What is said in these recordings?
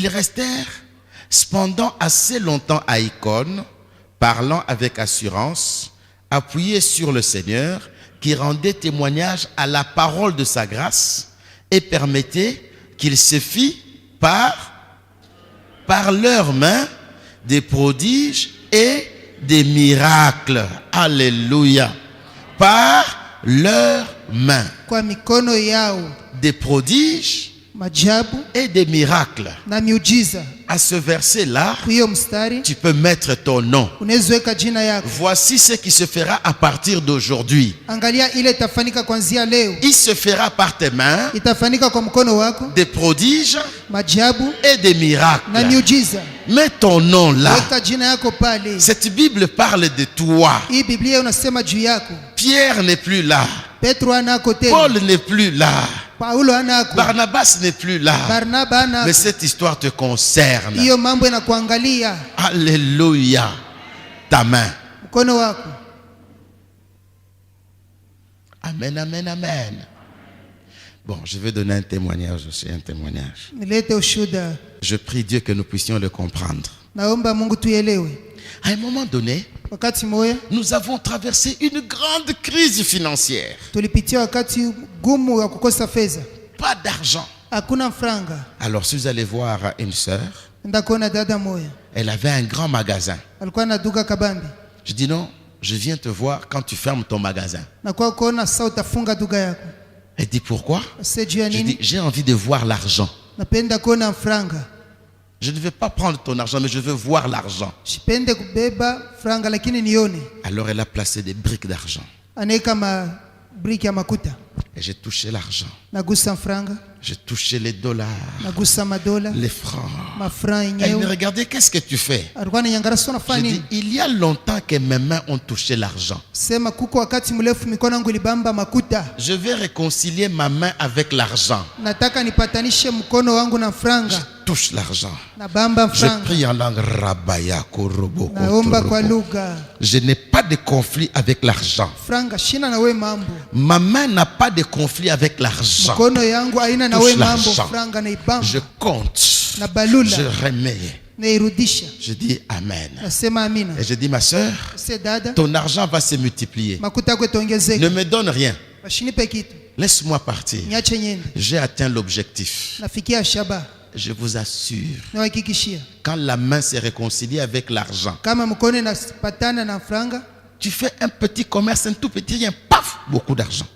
Ils restèrent cependant assez longtemps à Icône, parlant avec assurance, appuyés sur le Seigneur, qui rendait témoignage à la parole de sa grâce et permettait qu'il se fît par leurs mains des prodiges et des miracles. Alléluia. Par leurs mains. Kwa mikono yao. Des prodiges Majabu et des miracles. Na miujiza. À ce verset-là, mstari, tu peux mettre ton nom. Unaweka jina yako. Voici ce qui se fera à partir d'aujourd'hui. Angalia ile itafanyika kuanzia leo. Il se fera par tes mains itafanyika kwa mkono wako, des prodiges majabu et des miracles. Na miujiza. Mets ton nom là. Weka jina yako pale. Cette Bible parle de toi. Hii Biblia unasema juu yako. Pierre n'est plus là. Petro anako tena. Paul n'est plus là. Paulo anako. Barnabas n'est plus là. Barnaba anako. Mais cette histoire te concerne. Hiyo mambo inakuangalia. Alléluia. Ta main. Mkono wako. Amen, amen, amen. Bon, je vais donner un témoignage aussi, un témoignage. Nilete ushuhuda. Je prie Dieu que nous puissions le comprendre. Naomba Mungu tuelewe. À un moment donné, wakati moya, nous avons traversé une grande crise financière. Tulipitia wakati gumu wa kukosa fedha. Pas d'argent. Hakuna franga. Alors si vous allez voir une sœur, elle avait un grand magasin. Alikuwa na duka kabambi. Je dis non, je viens te voir quand tu fermes ton magasin. Na kwa kuona sasa utafunga duka yako. Elle dit pourquoi? Je dis j'ai envie de voir l'argent. Napenda kuona franga. Je ne veux pas prendre ton argent, mais je veux voir l'argent. Sipende kubeba franga lakini nione. Alors elle a placé des briques d'argent. Aneka ma brique ya makuta. Et j'ai touché l'argent. Nagusa franga. J'ai touché les dollars. Nagusa madola. Les francs. Elle me regardait, qu'est-ce que tu fais? J'ai dit, il y a longtemps que mes mains ont touché l'argent. Je vais réconcilier ma main avec l'argent. Je touche l'argent. Je prie en langue rabaya korobo. Je n'ai pas de conflit avec l'argent. Ma main n'a pas de conflit avec l'argent. Je compte. Je remets. Je dis Amen. Et je dis ma soeur, ton argent va se multiplier. Ne me donne rien. Laisse-moi partir. J'ai atteint l'objectif. Je vous assure, quand la main s'est réconciliée avec l'argent, tu fais un petit commerce, un tout petit rien, paf, beaucoup d'argent.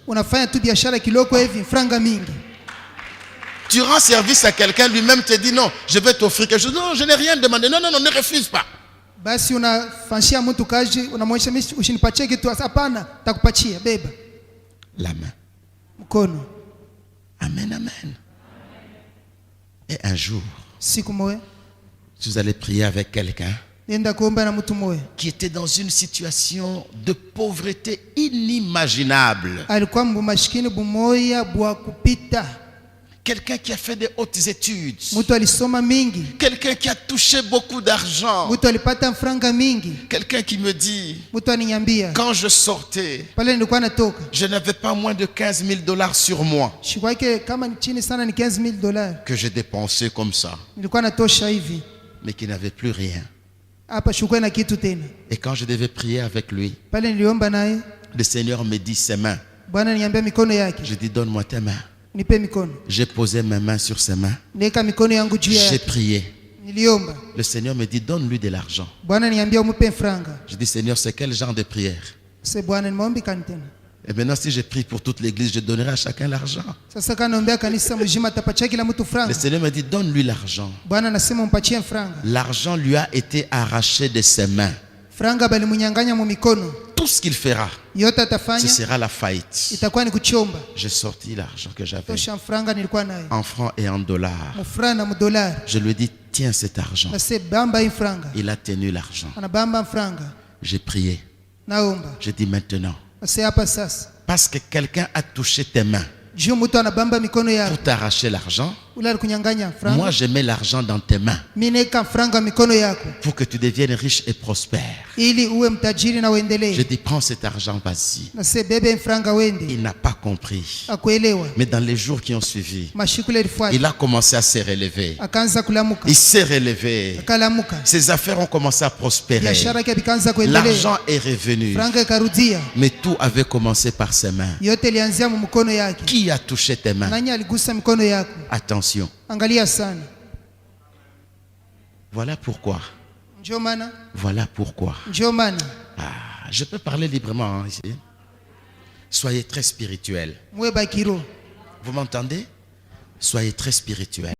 Tu rends service à quelqu'un, lui-même te dit non, je vais t'offrir quelque chose. Non, je n'ai rien demandé. Non, non, non, ne refuse pas. La main. Amen, amen. Et un jour, vous allez prier avec quelqu'un qui était dans une situation de pauvreté inimaginable. Quelqu'un qui a fait des hautes études. Quelqu'un qui a touché beaucoup d'argent. Quelqu'un qui me dit, quand je sortais, je n'avais pas moins de 15 000 $ sur moi que j'ai dépensé comme ça, mais qui n'avait plus rien. Et quand je devais prier avec lui, le Seigneur me dit ses mains. Je dis donne-moi tes mains. J'ai posé mes mains sur ses mains. J'ai prié. Le Seigneur me dit donne-lui de l'argent. Je dis Seigneur, c'est quel genre de prière? Et maintenant si je prie pour toute l'église, je donnerai à chacun l'argent. Le Seigneur me dit donne-lui l'argent. L'argent lui a été arraché de ses mains. Tout ce qu'il fera, ce sera la faillite. J'ai sorti l'argent que j'avais en francs et en dollars. Je lui ai dit tiens cet argent. Il a tenu l'argent. J'ai prié. J'ai dit maintenant, parce que quelqu'un a touché tes mains pour t'arracher l'argent, ule alikunyang'anya franga. Moi, je mets l'argent dans tes mains Mimi naweka franga mikono yako pour que tu deviennes riche et prospère. ili uwe mtajiri na Je uendelee. dis, prends cet argent, vas-y. Na se bebe franga wende. Il n'a pas compris. Akuelewa. Mais dans les jours qui ont suivi, Mashikule ilifuata. il a commencé à se relever. Akaanza kulamuka. Il s'est relevé. Akalamuka. Ses affaires ont commencé à prospérer. Biashara yake ikaanza kuendelea. L'argent est revenu. Franga ikarudia. Mais tout avait commencé par ses mains. Yote ilianzia mu mkono yake. Qui a touché tes mains? Nani aligusa mikono yako? Attention. Angalia sana. Voilà pourquoi. Njoo maana. Voilà pourquoi. Njoo maana. Ah, je peux parler librement hein, ici. Soyez très spirituel. Muwe bakiro. Vous m'entendez? Soyez très spirituel.